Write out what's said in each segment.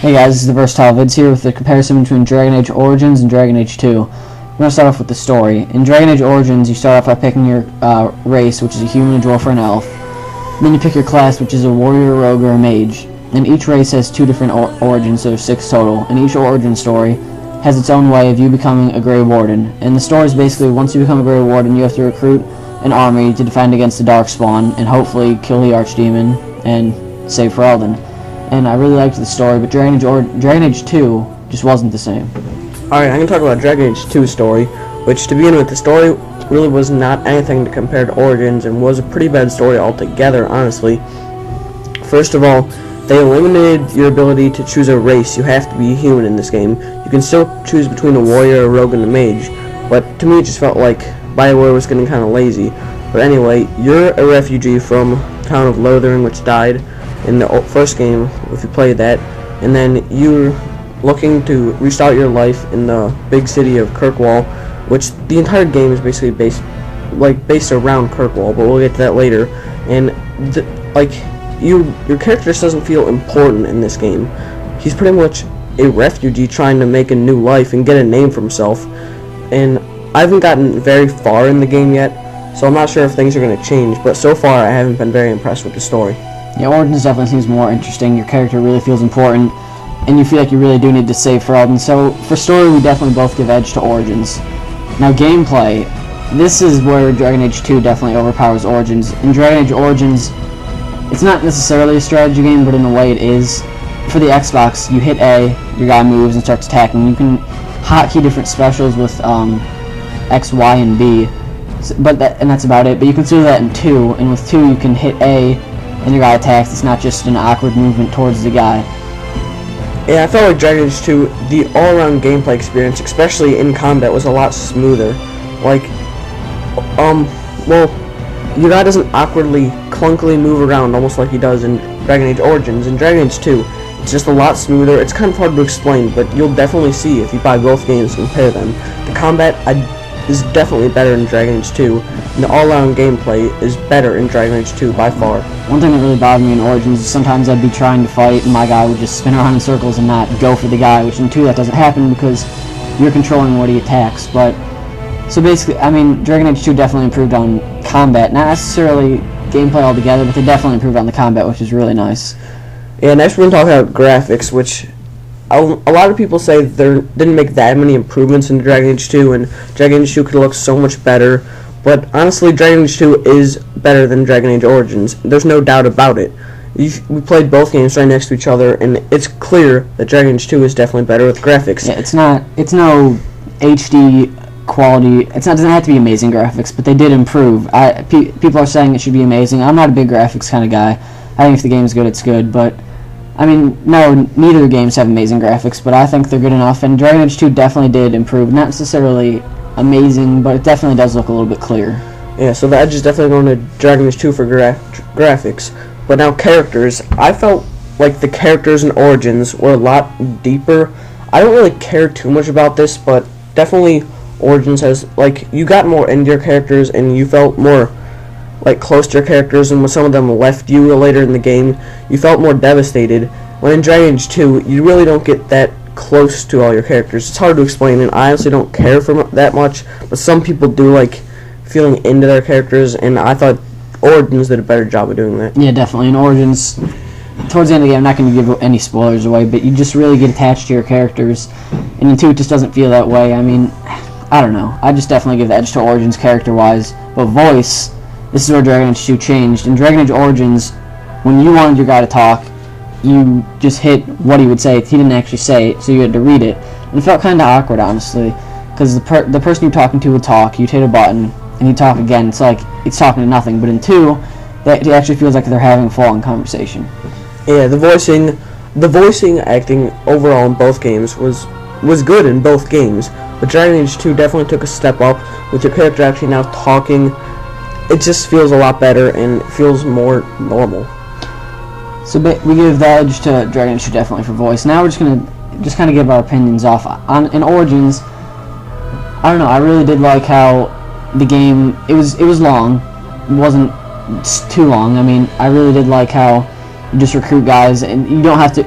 Hey guys, this is TheVersatileVids here with the comparison between Dragon Age Origins and Dragon Age 2. We're going to start off with the story. In Dragon Age Origins, you start off by picking your race, which is a human, a dwarf, or an elf. Then you pick your class, which is a warrior, a rogue, or a mage. And each race has two different origins, so there's 6 total. And each origin story has its own way of you becoming a Grey Warden. And the story is basically, once you become a Grey Warden, you have to recruit an army to defend against the Darkspawn and hopefully kill the Archdemon and save Ferelden. And I really liked the story, but Dragon Age 2 just wasn't the same. Alright, I'm going to talk about Dragon Age 2's story, which to begin with, the story really was not anything to compare to Origins and was a pretty bad story altogether, honestly. First of all, they eliminated your ability to choose a race. You have to be human in this game. You can still choose between a warrior, a rogue, and a mage, but to me it just felt like Bioware was getting kind of lazy. But anyway, you're a refugee from the town of Lothering, which died in the first game, if you played that, and then you're looking to restart your life in the big city of Kirkwall, which the entire game is basically based around Kirkwall, but we'll get to that later. And your character just doesn't feel important in this game. He's pretty much a refugee trying to make a new life and get a name for himself, and I haven't gotten very far in the game yet, so I'm not sure if things are going to change, but so far I haven't been very impressed with the story. Yeah, Origins definitely seems more interesting. Your character really feels important, and you feel like you really do need to save Ferelden. So, for story, we definitely both give edge to Origins. Now, gameplay, this is where Dragon Age 2 definitely overpowers Origins. In Dragon Age Origins, it's not necessarily a strategy game, but in a way it is. For the Xbox, you hit A, your guy moves and starts attacking. You can hotkey different specials with X, Y, and B, and that's about it. But you can do that in 2, and with 2 you can hit A, and your guy attacks. It's not just an awkward movement towards the guy. Yeah, I felt like Dragon Age 2, the all-around gameplay experience, especially in combat, was a lot smoother. Like, well, your guy doesn't awkwardly, clunkily move around almost like he does in Dragon Age Origins. In Dragon Age 2, it's just a lot smoother. It's kind of hard to explain, but you'll definitely see if you buy both games and compare them. The combat is definitely better in Dragon Age 2, and the all-around gameplay is better in Dragon Age 2 by far. One thing that really bothered me in Origins is sometimes I'd be trying to fight and my guy would just spin around in circles and not go for the guy, which in 2 that doesn't happen because you're controlling what he attacks. But so basically, I mean, Dragon Age 2 definitely improved on combat, not necessarily gameplay altogether, but they definitely improved on the combat, which is really nice. Yeah, next we're going to talk about graphics, which a lot of people say there didn't make that many improvements in Dragon Age 2, and Dragon Age 2 could look so much better. But honestly, Dragon Age 2 is better than Dragon Age Origins. There's no doubt about it. We played both games right next to each other, and it's clear that Dragon Age 2 is definitely better with graphics. Yeah, it's no HD quality. It doesn't have to be amazing graphics, but they did improve. People are saying it should be amazing. I'm not a big graphics kind of guy. I think if the game's good, it's good, but I mean, no, neither games have amazing graphics, but I think they're good enough, and Dragon Age 2 definitely did improve. Not necessarily amazing, but it definitely does look a little bit clearer. Yeah, so the edge is definitely going to Dragon Age 2 for graphics. But now characters, I felt like the characters in Origins were a lot deeper. I don't really care too much about this, but definitely Origins has, like, you got more into your characters and you felt more like close to your characters, and when some of them left you later in the game, you felt more devastated. When in Dragon Age 2, you really don't get that close to all your characters. It's hard to explain, and I honestly don't care for that much, but some people do like feeling into their characters, and I thought Origins did a better job of doing that. Yeah, definitely. In Origins, towards the end of the game, I'm not going to give any spoilers away, but you just really get attached to your characters, and in 2 it just doesn't feel that way. I mean, I don't know. I just definitely give the edge to Origins character-wise, but voice, this is where Dragon Age 2 changed. In Dragon Age Origins, when you wanted your guy to talk, you just hit what he would say. He didn't actually say it, so you had to read it. And it felt kind of awkward, honestly, because the person you're talking to would talk, you'd hit a button, and he'd talk again. It's like it's talking to nothing. But in 2, it actually feels like they're having a full-on conversation. Yeah, the voicing acting overall in both games was good in both games, but Dragon Age 2 definitely took a step up with your character actually now talking. It just feels a lot better and feels more normal. So we give the edge to Dragon Age 2 definitely for voice. Now we're just gonna kind of give our opinions off in Origins. I don't know. I really did like how the game. It was long. It wasn't too long. I mean, I really did like how you just recruit guys and you don't have to.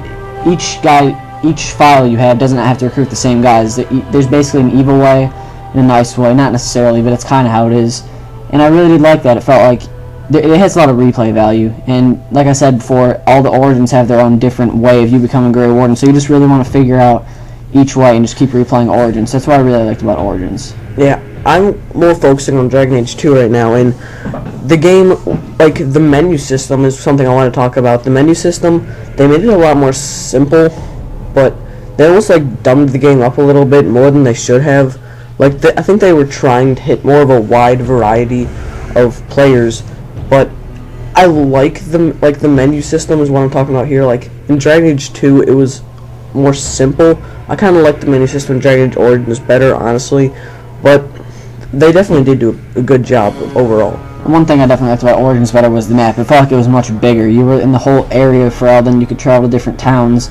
Each guy each file you have doesn't have to recruit the same guys. There's basically an evil way and a nice way, not necessarily, but it's kind of how it is. And I really did like that. It felt like it has a lot of replay value, and like I said before, all the origins have their own different way of you becoming Grey Warden, so you just really want to figure out each way and just keep replaying Origins. That's what I really liked about Origins. Yeah, I'm more focusing on Dragon Age 2 right now, and the game, like, the menu system is something I want to talk about. The menu system, they made it a lot more simple, but they almost, like, dumbed the game up a little bit more than they should have. Like, I think they were trying to hit more of a wide variety of players, but I like the menu system is what I'm talking about here. Like, in Dragon Age 2, it was more simple. I kind of like the menu system in Dragon Age Origins better, honestly, but they definitely did do a good job overall. One thing I definitely liked about Origins better was the map. It felt like it was much bigger. You were in the whole area of Ferelden, you could travel to different towns,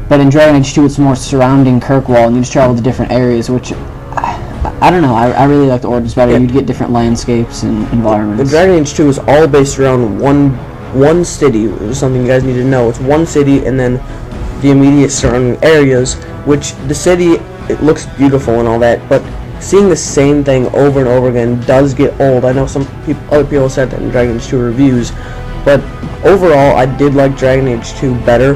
but in Dragon Age 2, it's more surrounding Kirkwall, and you just travel to different areas, which I don't know. I really liked Origins better. Yeah. You'd get different landscapes and environments. The Dragon Age 2 is all based around one city. This is something you guys need to know. It's one city and then the immediate surrounding areas, which the city, it looks beautiful and all that, but seeing the same thing over and over again does get old. I know other people said that in Dragon Age 2 reviews, but overall I did like Dragon Age 2 better.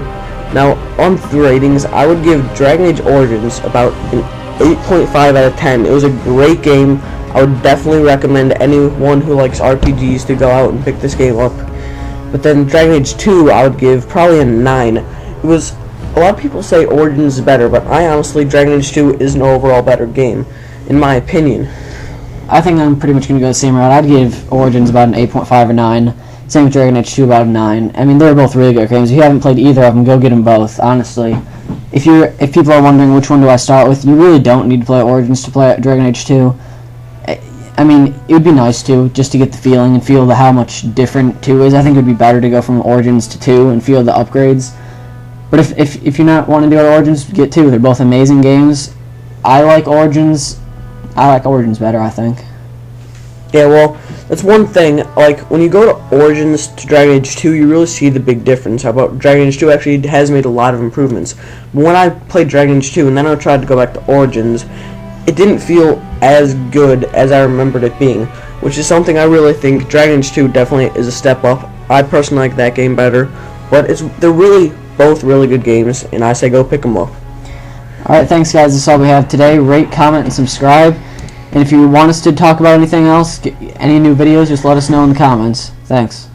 Now, on the ratings, I would give Dragon Age Origins about an 8.5 out of 10. It was a great game. I would definitely recommend anyone who likes RPGs to go out and pick this game up. But then Dragon Age 2, I would give probably a 9. It was, a lot of people say Origins is better, but I honestly, Dragon Age 2 is an overall better game, in my opinion. I think I'm pretty much going to go the same route. I'd give Origins about an 8.5 or 9. Same with Dragon Age 2, about a 9. I mean, they're both really good games. If you haven't played either of them, go get them both, honestly. If people are wondering which one do I start with, you really don't need to play Origins to play Dragon Age 2. I mean, it would be nice to, just to get the feeling and feel how much different 2 is. I think it would be better to go from Origins to 2 and feel the upgrades. But if you're not wanting to go to Origins, get 2. They're both amazing games. I like Origins better, I think. Yeah, well, that's one thing. Like, when you go to Origins to Dragon Age 2, you really see the big difference. How about Dragon Age 2 actually has made a lot of improvements. But when I played Dragon Age 2 and then I tried to go back to Origins, it didn't feel as good as I remembered it being, which is something I really think Dragon Age 2 definitely is a step up. I personally like that game better, but they're really both really good games, and I say go pick them up. Alright, thanks guys, that's all we have today. Rate, comment, and subscribe. And if you want us to talk about anything else, any new videos, just let us know in the comments. Thanks.